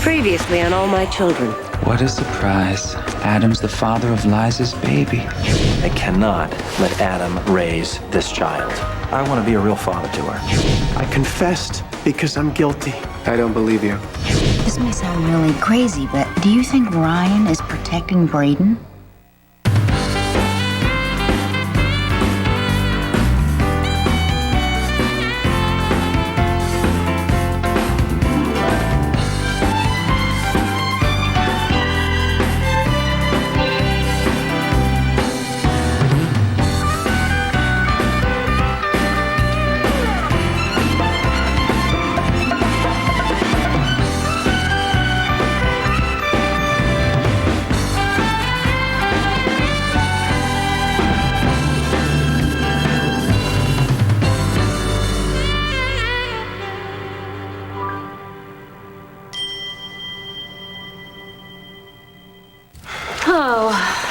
Previously on All My Children. What a surprise. Adam's the father of Liza's baby. I cannot let Adam raise this child. I want to be a real father to her. I confessed because I'm guilty. I don't believe you. This may sound really crazy, but do you think Ryan is protecting Braden?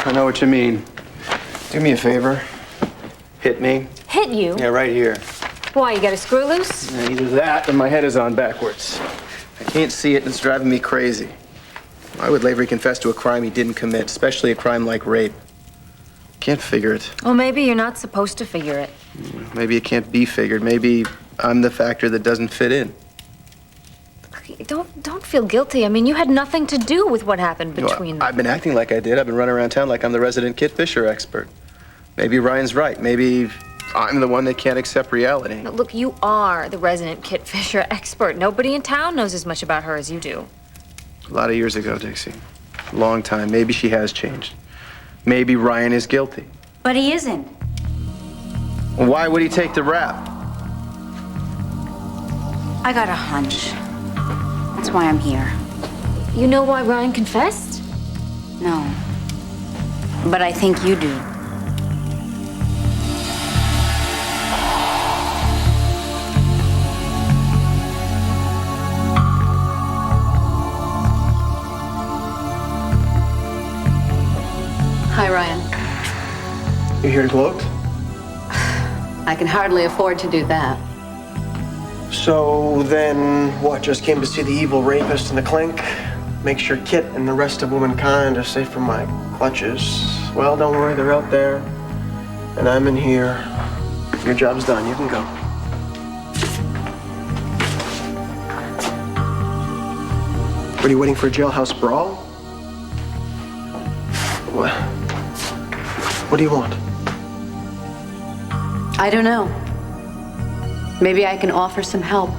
I know what you mean. Do me a favor. Hit me. Hit you? Yeah, right here. Why, you got a screw loose? Yeah, either that or my head is on backwards. I can't see it and it's driving me crazy. Why would Lavery confess to a crime he didn't commit, especially a crime like rape? Can't figure it. Well, maybe you're not supposed to figure it. Maybe it can't be figured. Maybe I'm the factor that doesn't fit in. Don't feel guilty. I mean, you had nothing to do with what happened between them. I've been acting like I did. I've been running around town like I'm the resident Kit Fisher expert. Maybe Ryan's right. Maybe I'm the one that can't accept reality. No, look, you are the resident Kit Fisher expert. Nobody in town knows as much about her as you do. A lot of years ago, Dixie. A long time. Maybe she has changed. Maybe Ryan is guilty. But he isn't. Why would he take the rap? I got a hunch. That's why I'm here. You know why Ryan confessed? No. But I think you do. Hi, Ryan. You here to gloat? I can hardly afford to do that. So then, what, just came to see the evil rapist in the clink? Make sure Kit and the rest of womankind are safe from my clutches. Well, don't worry, they're out there. And I'm in here. Your job's done, you can go. What, are you waiting for a jailhouse brawl? What do you want? I don't know. Maybe I can offer some help.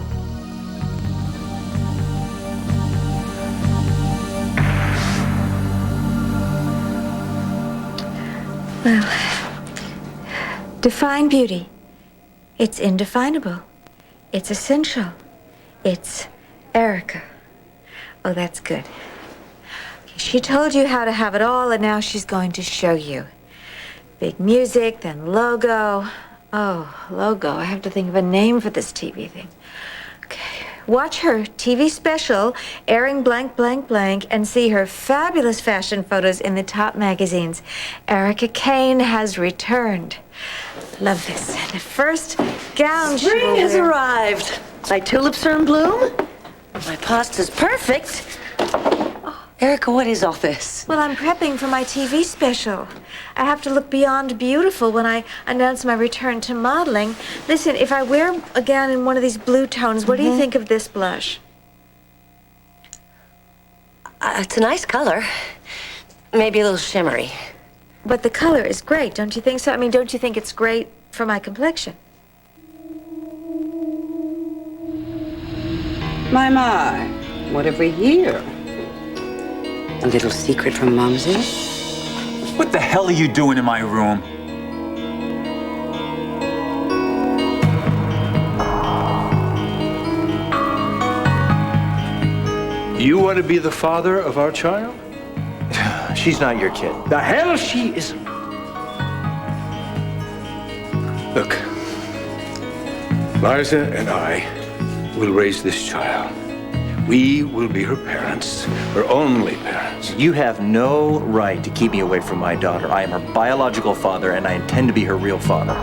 Well, define beauty. It's indefinable. It's essential. It's Erica. Oh, that's good. She told you how to have it all, and now she's going to show you. Big music, then logo. Oh, logo. I have to think of a name for this TV thing. Okay. Watch her TV special, airing blank, blank, blank, and see her fabulous fashion photos in the top magazines. Erica Kane has returned. Love this. The first gown she will Spring has wear. arrived. My tulips are in bloom. My pasta's perfect. Erica, what is all this? Well, I'm prepping for my TV special. I have to look beyond beautiful when I announce my return to modeling. Listen, if I wear a gown in one of these blue tones, what do you think of this blush? It's a nice color. Maybe a little shimmery. But the color is great, don't you think so? I mean, don't you think it's great for my complexion? My, what have we here? A little secret from Mumsy? What the hell are you doing in my room? You want to be the father of our child? She's not your kid. The hell she isn't. Look, Liza and I will raise this child. We will be her parents, her only parents. You have no right to keep me away from my daughter. I am her biological father, and I intend to be her real father.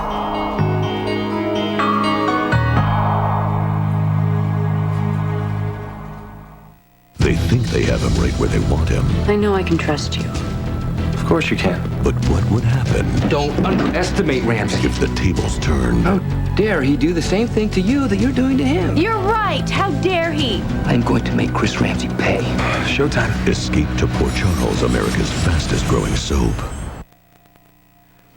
They think They have him right where they want him. I know I can trust you. Of course you can. But what would happen Don't underestimate Ramsey. if the tables turned? How dare he do the same thing to you that you're doing to him? You're right. How dare he? I'm going to make Chris Ramsey pay. Showtime. Escape to Port Charles, America's fastest growing soap.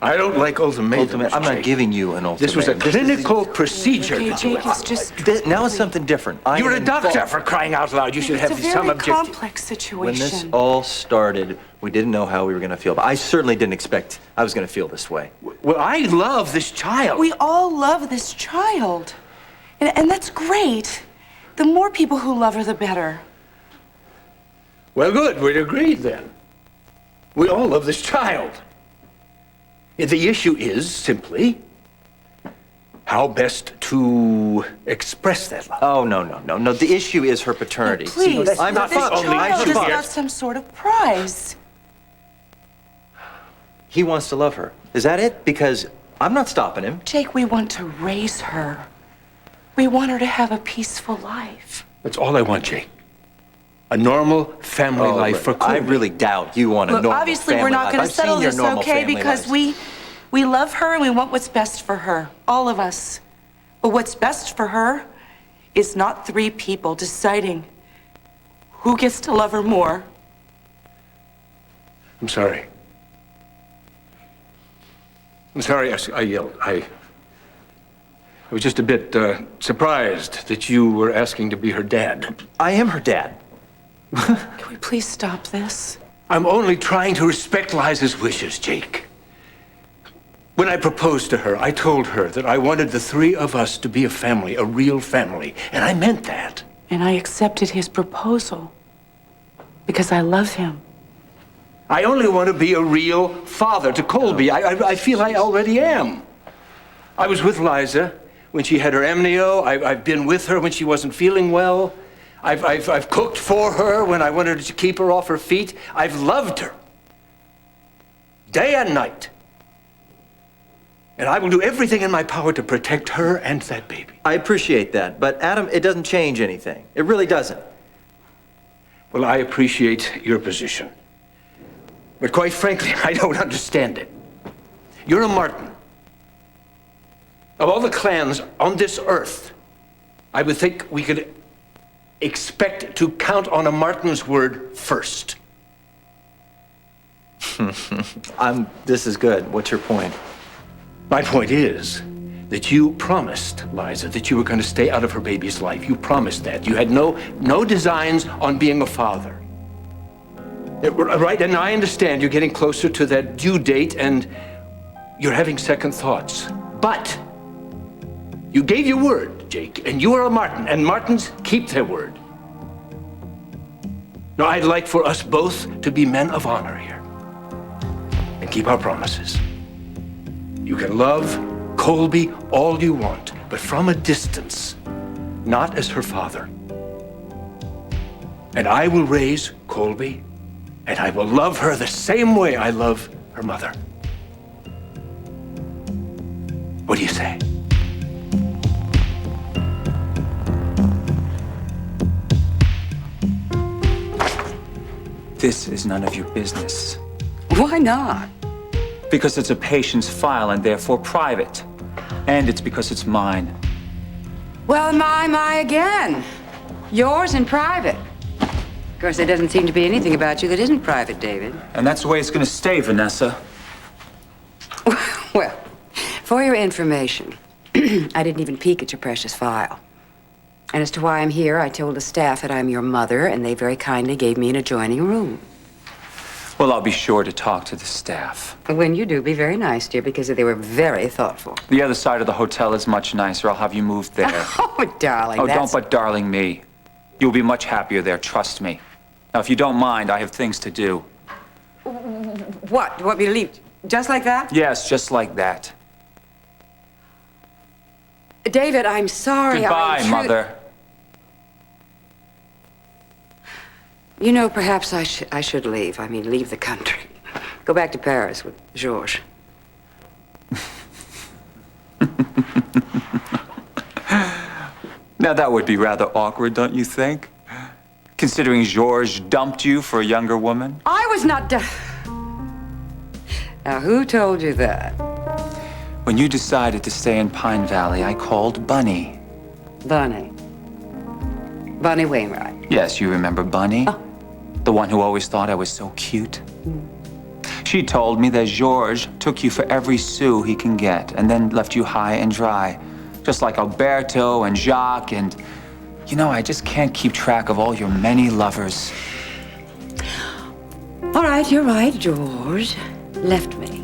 I don't like ultimatums. I'm not Jake. giving you an ultimatum. This was a clinical procedure. Jake, it's just... Now it's something different. You're a doctor, for crying out loud. You should have some objective. complex situation. When this all started, we didn't know how we were going to feel. But I certainly didn't expect I was going to feel this way. Well, I love this child. We all love this child. And that's great. The more people who love her, the better. Well, good. We'd agreed then. We all love this child. The issue is simply how best to express that love. Oh, no. The issue is her paternity. No, please, I'm not this father. child is father. not some sort of prize. He wants to love her. Is that it? Because I'm not stopping him. Jake, we want to raise her. We want her to have a peaceful life. That's all I want, Jake. A normal family life for Colby. I really doubt you want a Look, normal obviously, family we're not life. going I've to settle seen your this, normal okay? family Because lives. we love her and we want what's best for her. All of us. But what's best for her is not three people deciding who gets to love her more. I'm sorry. I'm sorry I yelled. I was just a bit surprised that you were asking to be her dad. I am her dad. Can we please stop this? I'm only trying to respect Liza's wishes, Jake. When I proposed to her, I told her that I wanted the three of us to be a family, a real family, and I meant that. And I accepted his proposal because I love him. I only want to be a real father to Colby. I feel I already am. I was with Liza when she had her amnio. I've been with her when she wasn't feeling well. I've cooked for her when I wanted to keep her off her feet. I've loved her day and night. And I will do everything in my power to protect her and that baby. I appreciate that, but Adam, it doesn't change anything. It really doesn't. Well, I appreciate your position. But quite frankly, I don't understand it. You're a Martin. Of all the clans on this earth, I would think we could expect to count on a Martin's word first. This is good. What's your point? My point is that you promised Liza that you were going to stay out of her baby's life. You promised that. You had no designs on being a father. Right, and I understand you're getting closer to that due date and you're having second thoughts. But you gave your word, Jake, and you are a Martin, and Martins keep their word. Now, I'd like for us both to be men of honor here and keep our promises. You can love Colby all you want, but from a distance, not as her father. And I will raise Colby, and I will love her the same way I love her mother. What do you say? This is none of your business. Why not? Because it's a patient's file and therefore private. And it's because it's mine. Well, my again. Yours and private. Of course, there doesn't seem to be anything about you that isn't private, David. And that's the way it's gonna stay, Vanessa. Well, for your information, I didn't even peek at your precious file. And as to why I'm here, I told the staff that I'm your mother, and they very kindly gave me an adjoining room. Well, I'll be sure to talk to the staff. When you do, be very nice, dear, because they were very thoughtful. The other side of the hotel is much nicer. I'll have you moved there. Oh, darling, Oh, that's... don't but darling me. You'll be much happier there, trust me. Now, if you don't mind, I have things to do. What? You want me to leave just like that? Yes, just like that. David, I'm sorry. Goodbye, Mother. You know, perhaps I should leave. I mean, leave the country. Go back to Paris with Georges. Now, that would be rather awkward, don't you think? Considering Georges dumped you for a younger woman? I was not. Now, who told you that? When you decided to stay in Pine Valley, I called Bunny. Bunny. Bunny Wainwright. Yes, you remember Bunny? Oh. The one who always thought I was so cute? She told me that Georges took you for every sou he can get and then left you high and dry. Just like Alberto and Jacques and... You know, I just can't keep track of all your many lovers. All right, you're right, George. Left me.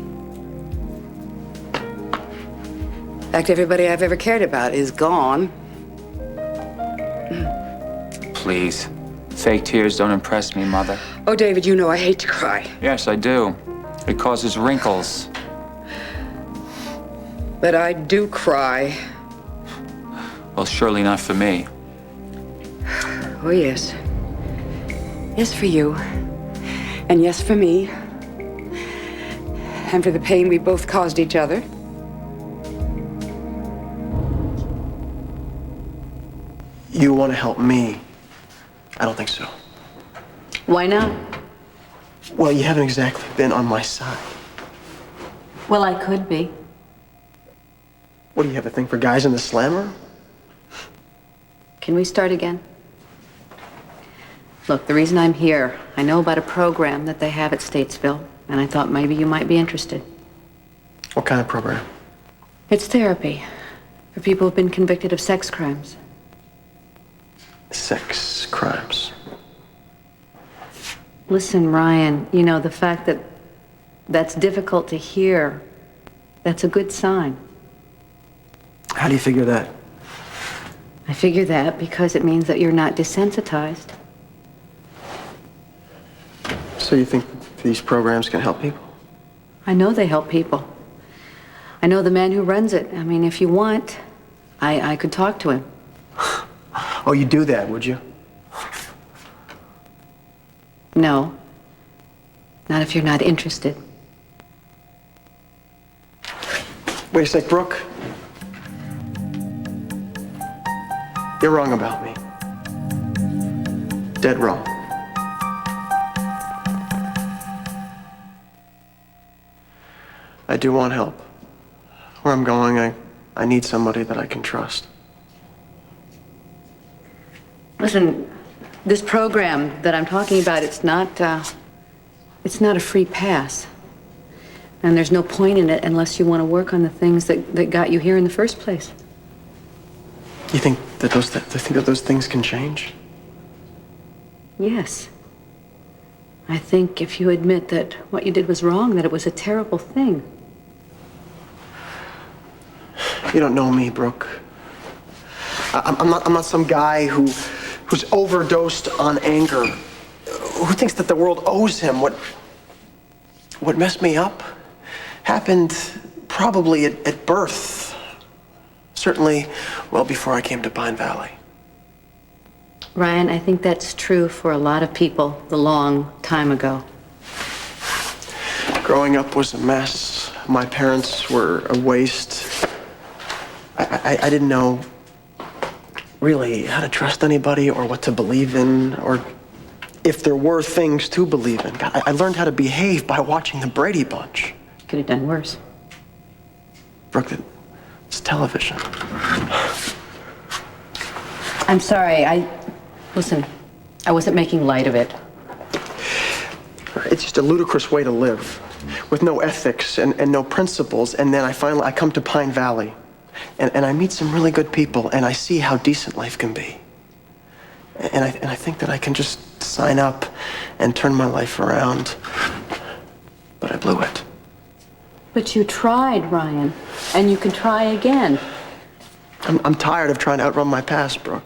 In fact, everybody I've ever cared about is gone. Please. Fake tears don't impress me, Mother. Oh, David, you know I hate to cry. Yes, I do. It causes wrinkles. But I do cry. Well, surely not for me. Oh, yes. Yes, for you. And yes, for me. And for the pain we both caused each other. You want to help me? I don't think so. Why not? Well, you haven't exactly been on my side. Well, I could be. What, do you have a thing for guys in the slammer? Can we start again? Look, the reason I'm here, I know about a program that they have at Statesville, and I thought maybe you might be interested. What kind of program? It's therapy for people who've been convicted of sex crimes. Sex crimes. Listen, Ryan, you know, the fact that that's difficult to hear, that's a good sign. How do you figure that? I figure that because it means that you're not desensitized. So you think these programs can help people? I know they help people. I know the man who runs it. I mean, if you want, I could talk to him. Oh, you'd do that, would you? No. Not if you're not interested. Wait a sec, Brooke. You're wrong about me. Dead wrong. I do want help. Where I'm going, I need somebody that I can trust. Listen, this program that I'm talking about, it's not a free pass. And there's no point in it unless you want to work on the things that got you here in the first place. You think that those things can change? Yes. I think if you admit that what you did was wrong, that it was a terrible thing. You don't know me, Brooke. I'm not some guy who's overdosed on anger, who thinks that the world owes him. What messed me up happened probably at birth. Certainly well before I came to Pine Valley. Ryan, I think that's true for a lot of people the long time ago. Growing up was a mess. My parents were a waste. I didn't know really how to trust anybody or what to believe in or if there were things to believe in. God, I learned how to behave by watching the Brady Bunch. Could have done worse. Brooke, it's television. I'm sorry, listen, I wasn't making light of it. It's just a ludicrous way to live with no ethics and no principles. And then I come to Pine Valley and I meet some really good people and I see how decent life can be. And I think that I can just sign up and turn my life around. But I blew it. But you tried, Ryan, and you can try again. I'm tired of trying to outrun my past, Brooke.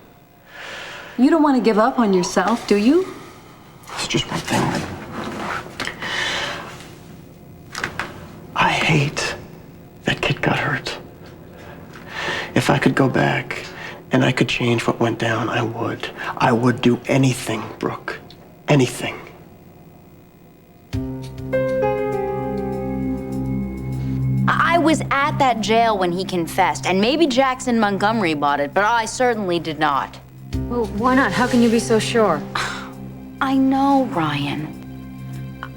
You don't want to give up on yourself, do you? It's just one thing that I hate that kid got hurt. If I could go back and I could change what went down, I would. I would do anything, Brooke. Anything. I was at that jail when he confessed, and maybe Jackson Montgomery bought it, but I certainly did not. Well, why not? How can you be so sure? I know, Ryan.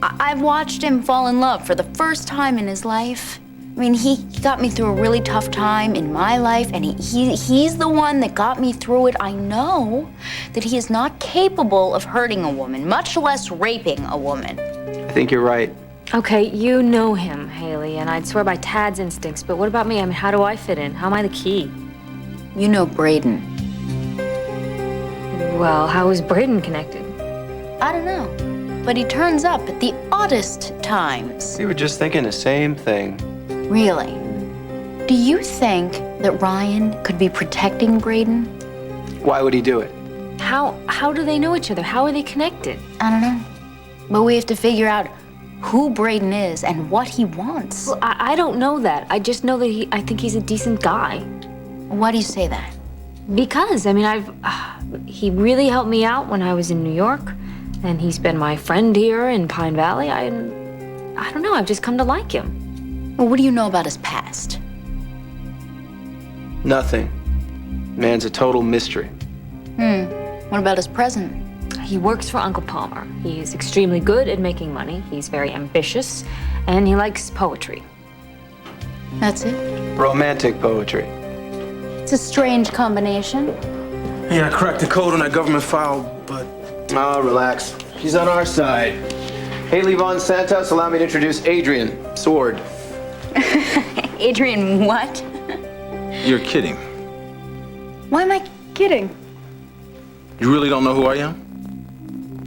I've watched him fall in love for the first time in his life. I mean, he got me through a really tough time in my life, and he's the one that got me through it. I know that he is not capable of hurting a woman, much less raping a woman. I think you're right. Okay, you know him, Haley, and I'd swear by Tad's instincts, but what about me? I mean, how do I fit in? How am I the key? You know Braden. Well, how is Braden connected? I don't know, but he turns up at the oddest times. We were just thinking the same thing. Really? Do you think that Ryan could be protecting Braden? Why would he do it? How do they know each other? How are they connected? I don't know. But we have to figure out who Braden is and what he wants. Well, I don't know that. I just know that I think he's a decent guy. Why do you say that? Because, I mean, he really helped me out when I was in New York, and he's been my friend here in Pine Valley. I don't know, I've just come to like him. Well, what do you know about his past? Nothing. Man's a total mystery. What about his present? He works for Uncle Palmer. He's extremely good at making money. He's very ambitious, and he likes poetry. That's it? Romantic poetry. It's a strange combination. Yeah, I cracked the code on that government file, but... Oh, relax. She's on our side. Haley Von Santos, allow me to introduce Adrian Sword. Adrian, what? You're kidding. Why am I kidding? You really don't know who I am?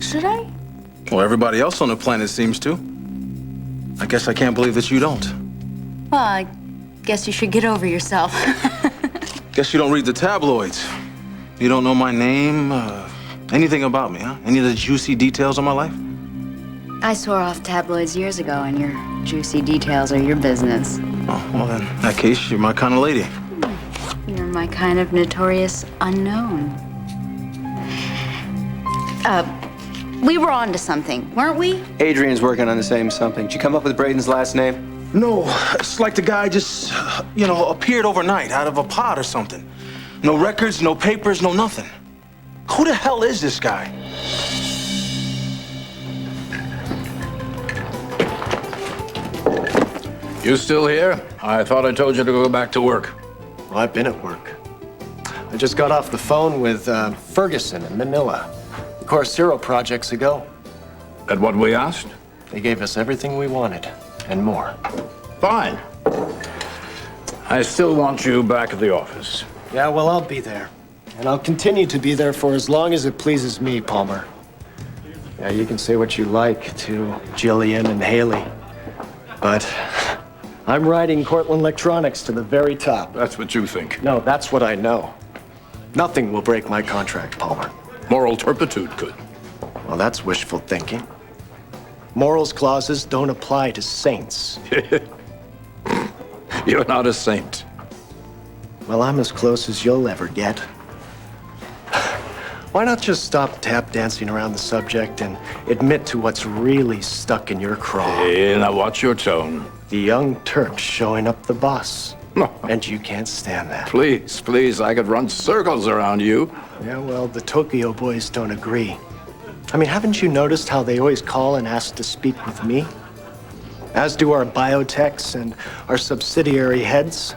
Should I? Well, everybody else on the planet seems to. I guess I can't believe that you don't. Well, I guess you should get over yourself. Guess you don't read the tabloids. You don't know my name, anything about me, huh? Any of the juicy details of my life? I swore off tabloids years ago, and your juicy details are your business. Oh, well, then, in that case, you're my kind of lady. You're my kind of notorious unknown. We were on to something, weren't we? Adrian's working on the same something. Did you come up with Braden's last name? No, it's like the guy just, appeared overnight out of a pot or something. No records, no papers, no nothing. Who the hell is this guy? You still here? I thought I told you to go back to work. Well, I've been at work. I just got off the phone with Ferguson in Manila. Of course, 0 projects ago. At what we asked? They gave us everything we wanted, and more. Fine. I still want you back at the office. Yeah, well, I'll be there. And I'll continue to be there for as long as it pleases me, Palmer. Yeah, you can say what you like to Jillian and Haley. But I'm riding Cortland Electronics to the very top. That's what you think. No, that's what I know. Nothing will break my contract, Palmer. Moral turpitude could. Well, that's wishful thinking. Morals clauses don't apply to saints. You're not a saint. Well, I'm as close as you'll ever get. Why not just stop tap dancing around the subject and admit to what's really stuck in your craw? Hey, now watch your tone. The young Turks showing up the bus. And you can't stand that. Please, please, I could run circles around you. Yeah, well, the Tokyo boys don't agree. I mean, haven't you noticed how they always call and ask to speak with me? As do our biotechs and our subsidiary heads.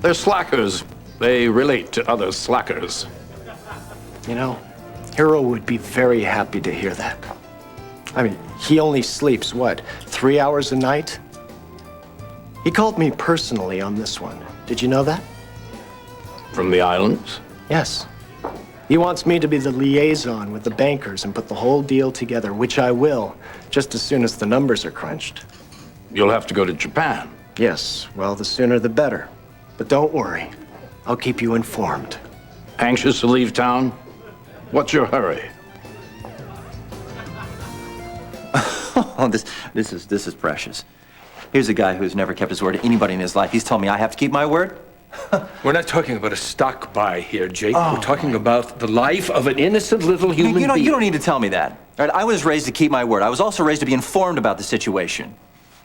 They're slackers. They relate to other slackers. You know, Hero would be very happy to hear that. I mean, he only sleeps, what, 3 hours a night? He called me personally on this one. Did you know that? From the islands? Yes. He wants me to be the liaison with the bankers and put the whole deal together, which I will, just as soon as the numbers are crunched. You'll have to go to Japan. Yes, well, the sooner the better. But don't worry. I'll keep you informed. Anxious to leave town? What's your hurry? Oh, this is precious. Here's a guy who's never kept his word to anybody in his life. He's telling me I have to keep my word? We're not talking about a stock buy here, Jake. We're talking about the life of an innocent little human being. You don't need to tell me that. All right, I was raised to keep my word. I was also raised to be informed about the situation.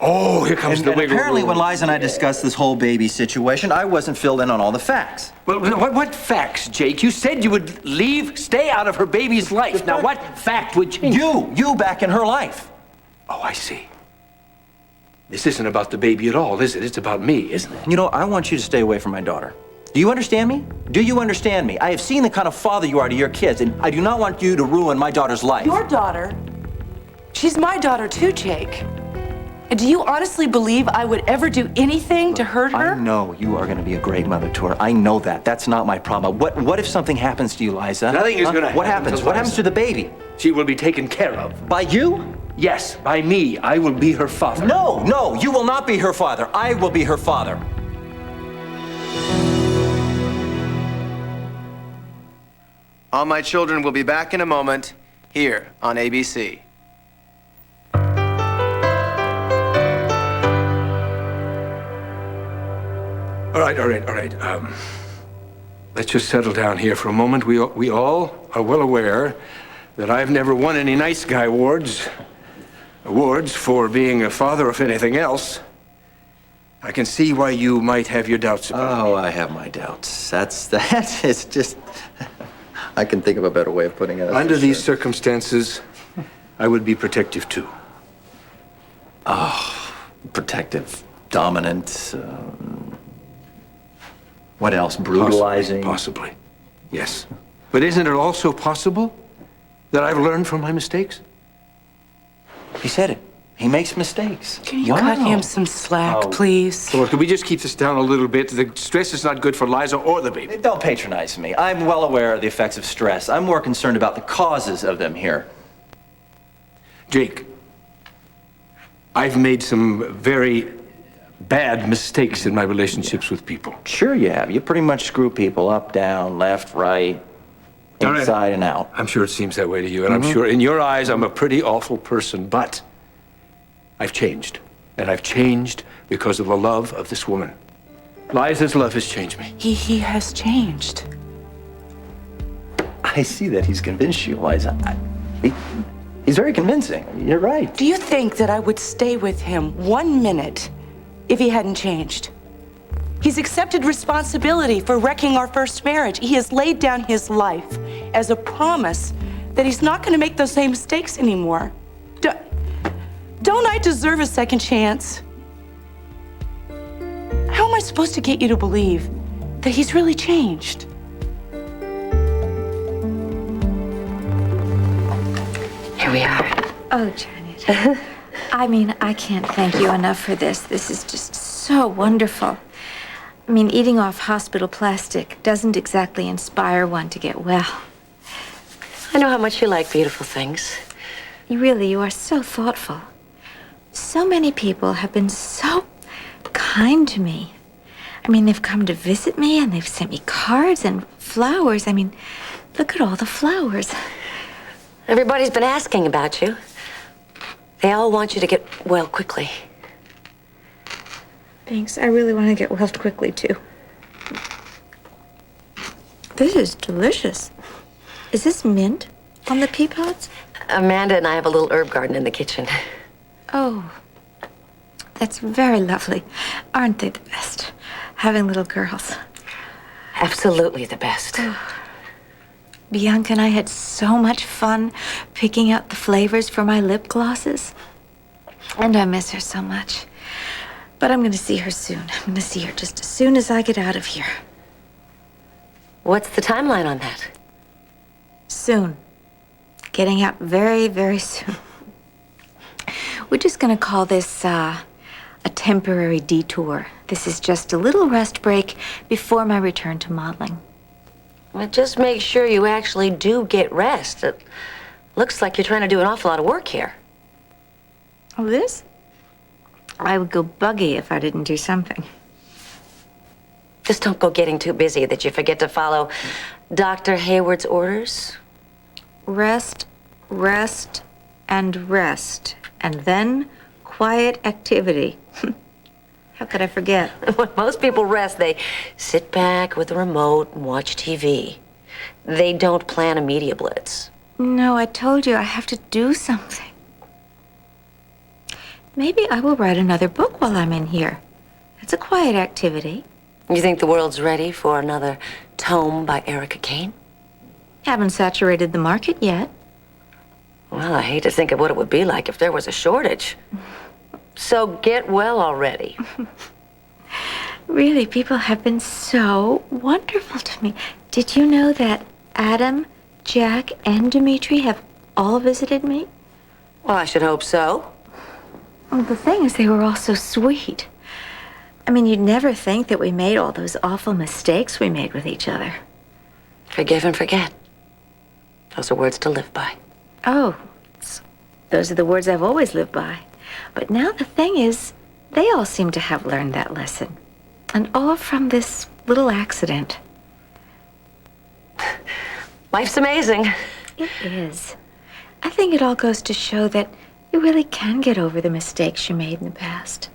Oh, here comes the wiggle Apparently, room. when Liza and I discussed this whole baby situation, I wasn't filled in on all the facts. Well, what facts, Jake? You said you would stay out of her baby's life. Now, what fact would change? You back in her life. Oh, I see. This isn't about the baby at all, is it? It's about me, isn't it? You know, I want you to stay away from my daughter. Do you understand me? Do you understand me? I have seen the kind of father you are to your kids, and I do not want you to ruin my daughter's life. Your daughter? She's my daughter too, Jake. And do you honestly believe I would ever do anything to hurt her? I know you are going to be a great mother to her. I know that. That's not my problem. What if something happens to you, Liza? Nothing is going to happen. What happens? To What happens to the baby? She will be taken care of. By you? Yes, by me. I will be her father. No, you will not be her father. I will be her father. All My Children will be back in a moment here on ABC. All right. Let's just settle down here for a moment. We all are well aware that I've never won any nice guy awards for being a father, if anything else. I can see why you might have your doubts about me. Oh, I have my doubts. That's it's just. I can think of a better way of putting it. Under these circumstances, I would be protective too. Oh, protective, dominant. What else? Brutalizing. Possibly. Yes. But isn't it also possible that I've learned from my mistakes? He said it. He makes mistakes. Can you cut him some slack, please? Well, could we just keep this down a little bit? The stress is not good for Liza or the baby. Don't patronize me. I'm well aware of the effects of stress. I'm more concerned about the causes of them here. Jake, I've made some very bad mistakes in my relationships with people. Sure you have. You pretty much screw people up, down, left, right, inside and out. I'm sure it seems that way to you, and I'm sure in your eyes I'm a pretty awful person, but I've changed. And I've changed because of the love of this woman. Liza's love has changed me. He has changed. I see that he's convinced you, Liza. He's very convincing. You're right. Do you think that I would stay with him 1 minute if he hadn't changed? He's accepted responsibility for wrecking our first marriage. He has laid down his life as a promise that he's not going to make those same mistakes anymore. Don't I deserve a second chance? How am I supposed to get you to believe that he's really changed? Here we are. Oh, Janet. I mean, I can't thank you enough for this. This is just so wonderful. I mean, eating off hospital plastic doesn't exactly inspire one to get well. I know how much you like beautiful things. You are so thoughtful. So many people have been so kind to me. I mean, they've come to visit me and they've sent me cards and flowers. I mean, look at all the flowers. Everybody's been asking about you. They all want you to get well quickly. Thanks. I really want to get well quickly, too. This is delicious. Is this mint on the pea pods? Amanda and I have a little herb garden in the kitchen. Oh, that's very lovely. Aren't they the best? Having little girls. Absolutely the best. Bianca and I had so much fun picking out the flavors for my lip glosses. And I miss her so much. But I'm going to see her soon. I'm going to see her just as soon as I get out of here. What's the timeline on that? Soon. Getting out very, very soon. We're just going to call this a temporary detour. This is just a little rest break before my return to modeling. Well, just make sure you actually do get rest. It looks like you're trying to do an awful lot of work here. Oh, this? I would go buggy if I didn't do something. Just don't go getting too busy that you forget to follow Dr. Hayward's orders. Rest, rest, and rest. And then quiet activity. How could I forget? When most people rest, they sit back with a remote and watch TV. They don't plan a media blitz. No, I told you I have to do something. maybe I will write another book while I'm in here. It's a quiet activity. You think the world's ready for another tome by Erica Kane? Haven't saturated the market yet. Well, I hate to think of what it would be like if there was a shortage. So get well already. Really, people have been so wonderful to me. Did you know that Adam, Jack, and Dimitri have all visited me? Well, I should hope so. Well, the thing is, they were all so sweet. I mean, you'd never think that we made all those awful mistakes we made with each other. Forgive and forget. Those are words to live by. Oh, those are the words I've always lived by. But now the thing is, they all seem to have learned that lesson. And all from this little accident. Life's amazing. It is. I think it all goes to show that you really can get over the mistakes you made in the past.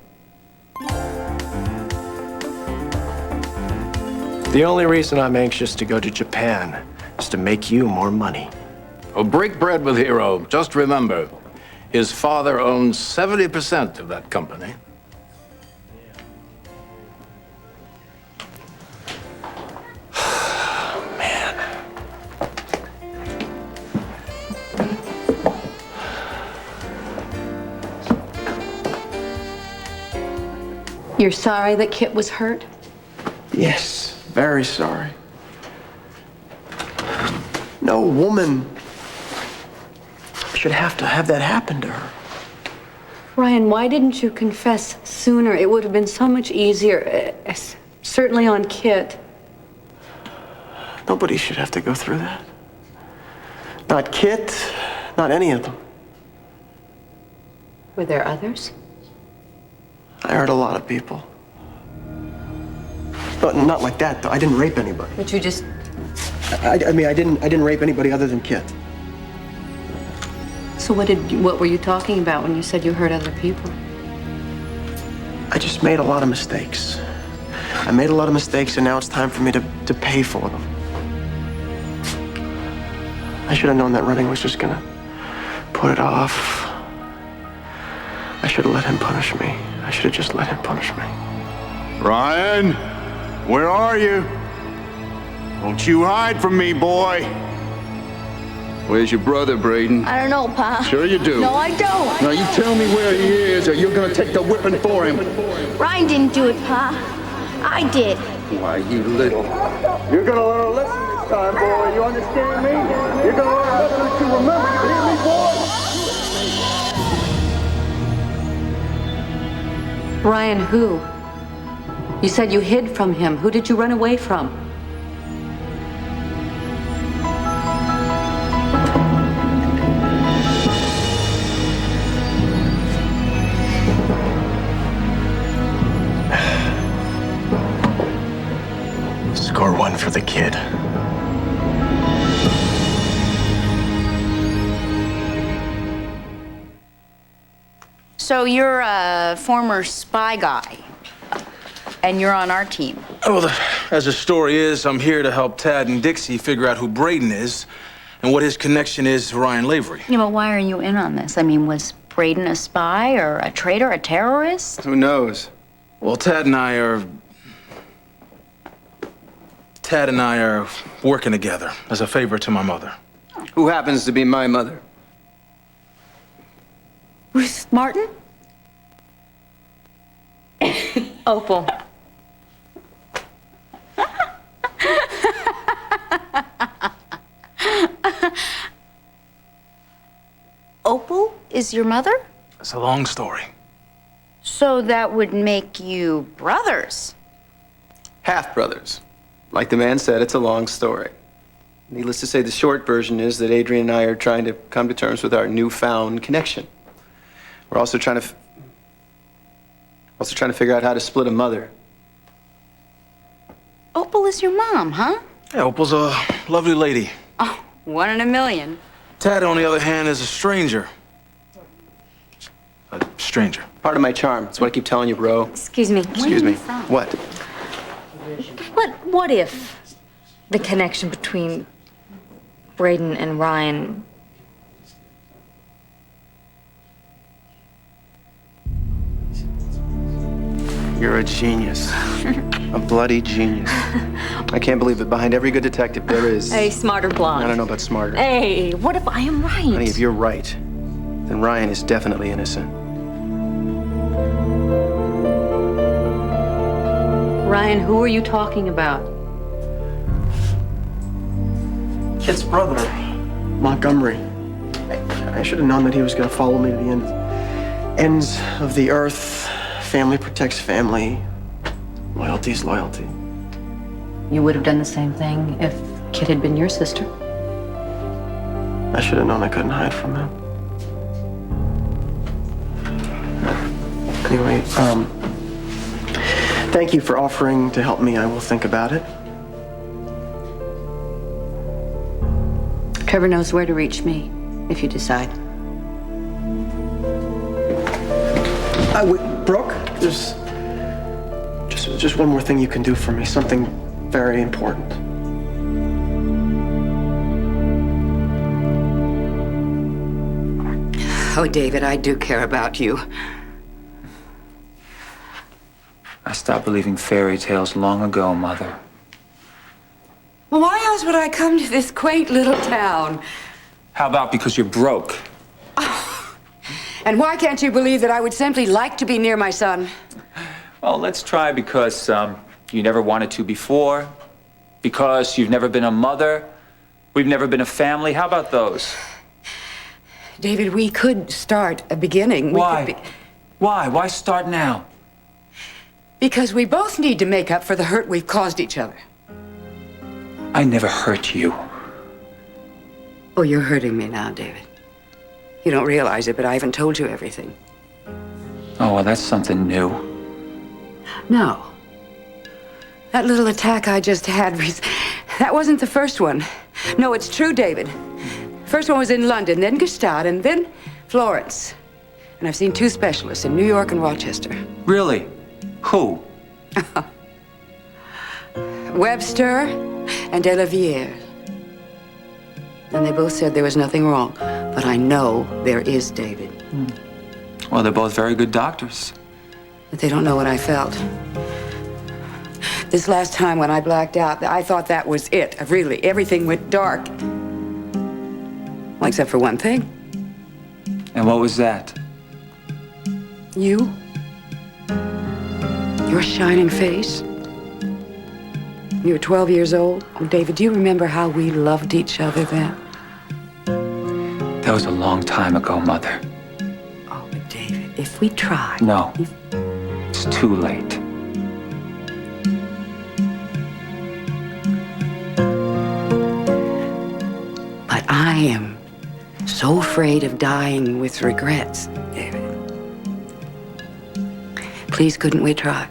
The only reason I'm anxious to go to Japan is to make you more money. Oh, break bread with Hiro. Just remember, his father owns 70% of that company. You're sorry that Kit was hurt? Yes, very sorry. No woman should have to have that happen to her. Ryan, why didn't you confess sooner? It would have been so much easier, certainly on Kit. Nobody should have to go through that. Not Kit, not any of them. Were there others? I hurt a lot of people. But not like that, though. I didn't rape anybody. But you just... I didn't rape anybody other than Kit. So what were you talking about when you said you hurt other people? I just made a lot of mistakes. I made a lot of mistakes, and now it's time for me to pay for them. I should have known that running was just gonna put it off. I should have let him punish me. I should have just let him punish me. Ryan, where are you? Don't you hide from me, boy. Where's your brother, Braden? I don't know, Pa. Sure you do. No, I don't. Now you tell me where he is, or you're gonna take the whipping for him. Ryan didn't do it, Pa. I did. Why, you little... You're gonna learn a lesson this time, boy. You understand me? You're gonna learn a lesson that you remember. You hear me, boy? Ryan, who? You said you hid from him. Who did you run away from? Score one for the kid. So you're a former spy guy, and you're on our team. Well, as the story is, I'm here to help Tad and Dixie figure out who Braden is and what his connection is to Ryan Lavery. You know, why are you in on this? I mean, was Braden a spy or a traitor, a terrorist? Who knows? Well, Tad and I are working together as a favor to my mother. Who happens to be my mother? Ruth Martin? Opal. Opal is your mother? It's a long story. So that would make you brothers. Half brothers. Like the man said, it's a long story. Needless to say, the short version is that Adrian and I are trying to come to terms with our newfound connection. We're also trying to figure out how to split a mother. Opal is your mom, huh? Yeah, Opal's a lovely lady. Oh, 1 in a million. Tad, on the other hand, is a stranger. A stranger. Part of my charm. That's what I keep telling you, bro. Excuse me. Excuse me. What? What if the connection between Braden and Ryan You're a genius. A bloody genius. I can't believe that behind every good detective there is... A smarter blonde. I don't know about smarter. Hey, what if I am right? Honey, if you're right, then Ryan is definitely innocent. Ryan, who are you talking about? Kit's brother, Montgomery. I should have known that he was going to follow me to the ends of the earth. Family protects family. Loyalty's loyalty. You would have done the same thing if Kit had been your sister. I should have known I couldn't hide from him. Anyway, thank you for offering to help me. I will think about it. Trevor knows where to reach me if you decide. Wait, Brooke, there's just one more thing you can do for me. Something very important. Oh, David, I do care about you. I stopped believing fairy tales long ago, Mother. Well, why else would I come to this quaint little town? How about because you're broke? And why can't you believe that I would simply like to be near my son? Well, let's try because you never wanted to before, because you've never been a mother, we've never been a family. How about those? David, we could start a beginning. Why? Why? Why start now? Because we both need to make up for the hurt we've caused each other. I never hurt you. Oh, you're hurting me now, David. You don't realize it, but I haven't told you everything. Oh, well, that's something new. No. That little attack I just had, that wasn't the first one. No, it's true, David. First one was in London, then Gstaad, and then Florence. And I've seen 2 specialists in New York and Rochester. Really? Who? Webster and Delaviere. And they both said there was nothing wrong. But I know there is, David. Well, they're both very good doctors. But they don't know what I felt. This last time when I blacked out, I thought that was it. Really, everything went dark. Well, except for one thing. And what was that? You. Your shining face. You were 12 years old. Oh, David, do you remember how we loved each other then? That was a long time ago, Mother. Oh, but David, if we try... No. It's too late. But I am so afraid of dying with regrets, David. Please, couldn't we try?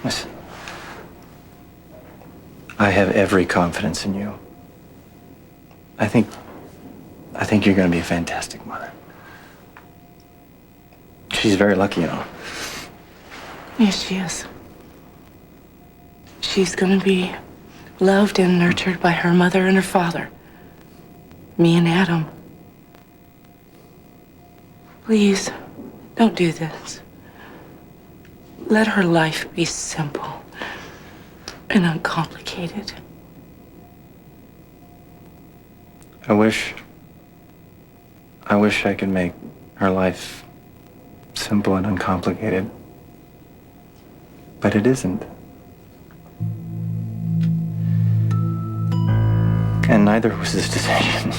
Listen, I have every confidence in you. I think you're going to be a fantastic mother. She's very lucky, you know. Yes, she is. She's gonna be loved and nurtured by her mother and her father. Me and Adam. Please, don't do this. Let her life be simple and uncomplicated. I wish I could make her life simple and uncomplicated. But it isn't. And neither was this decision.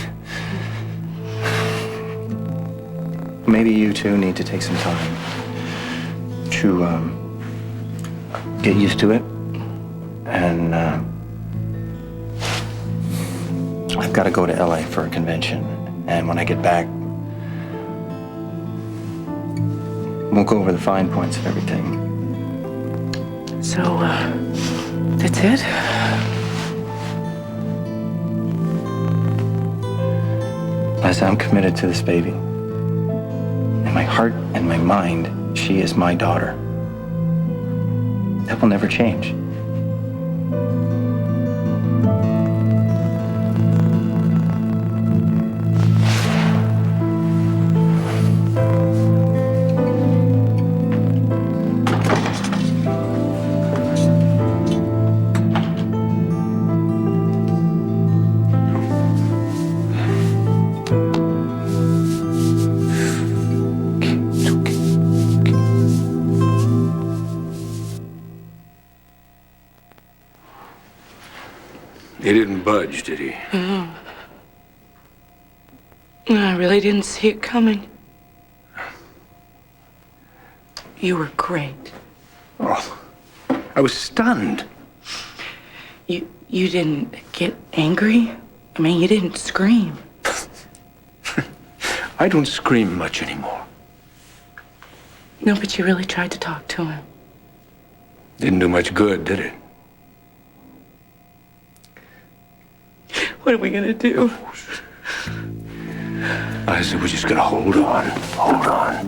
Maybe you two need to take some time to get used to it. And I've got to go to LA for a convention. And when I get back, we'll go over the fine points of everything. So, that's it? As I'm committed to this baby. And my heart and my mind She is my daughter. That will never change. He didn't budge, did he? No. I really didn't see it coming. You were great. Oh, I was stunned. You didn't get angry? I mean, you didn't scream. I don't scream much anymore. No, but you really tried to talk to him. Didn't do much good, did it? What are we gonna do? I said we're just gonna hold on. Hold on.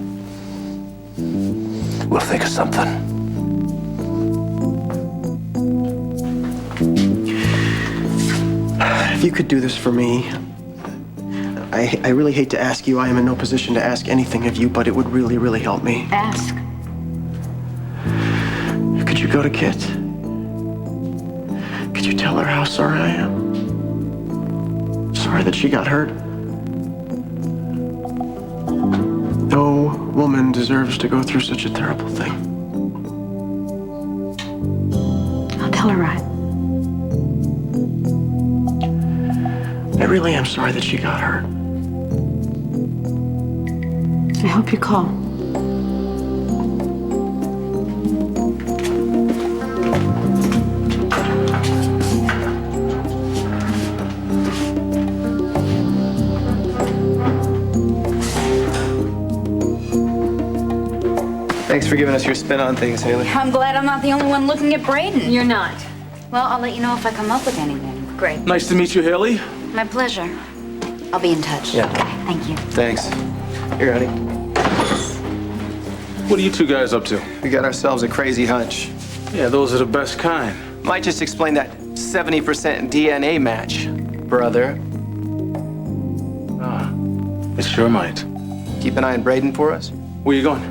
We'll think of something. If you could do this for me, I really hate to ask you. I am in no position to ask anything of you, but it would really, really help me. Ask. Could you go to Kit? Could you tell her how sorry I am? Sorry that she got hurt. No woman deserves to go through such a terrible thing. I'll tell her right. I really am sorry that she got hurt. I hope you call. Thanks for giving us your spin on things, Haley. I'm glad I'm not the only one looking at Braden. You're not. Well, I'll let you know if I come up with anything. Great. Nice to meet you, Haley. My pleasure. I'll be in touch. Yeah. Thank you. Thanks. Here, honey. What are you two guys up to? We got ourselves a crazy hunch. Yeah, those are the best kind. Might just explain that 70% DNA match, brother. It sure might. Keep an eye on Braden for us. Where you going?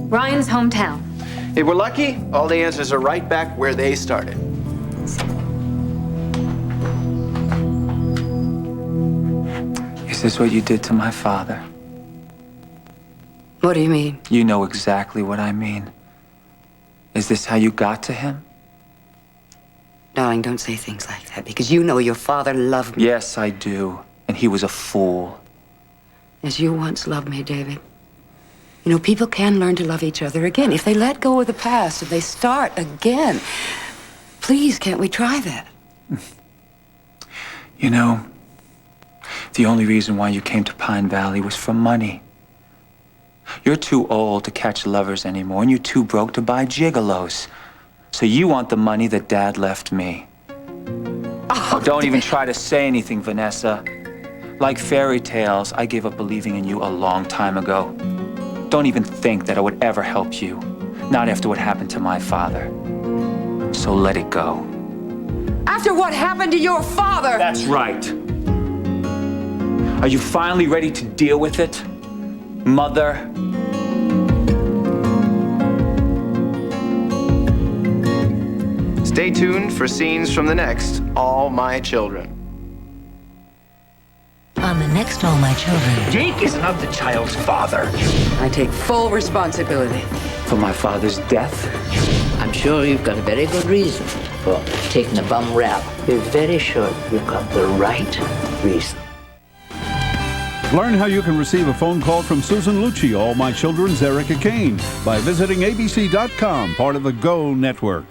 Ryan's hometown. If we're lucky, all the answers are right back where they started. Is this what you did to my father? What do you mean? You know exactly what I mean. Is this how you got to him? Darling, don't say things like that, because you know your father loved me. Yes, I do. And he was a fool. As you once loved me, David. You know, people can learn to love each other again if they let go of the past, if they start again. Please, can't we try that? You know, the only reason why you came to Pine Valley was for money. You're too old to catch lovers anymore, and you're too broke to buy gigolos. So you want the money that Dad left me. Oh, don't even try to say anything, Vanessa. Like fairy tales, I gave up believing in you a long time ago. Don't even think that I would ever help you. Not after what happened to my father. So let it go. After what happened to your father? That's right. Are you finally ready to deal with it, Mother? Stay tuned for scenes from the next All My Children. On the next All My Children. Jake is not the child's father. I take full responsibility. For my father's death? I'm sure you've got a very good reason for taking a bum rap. We're very sure you've got the right reason. Learn how you can receive a phone call from Susan Lucci, All My Children's Erica Kane, by visiting abc.com, part of the Go Network.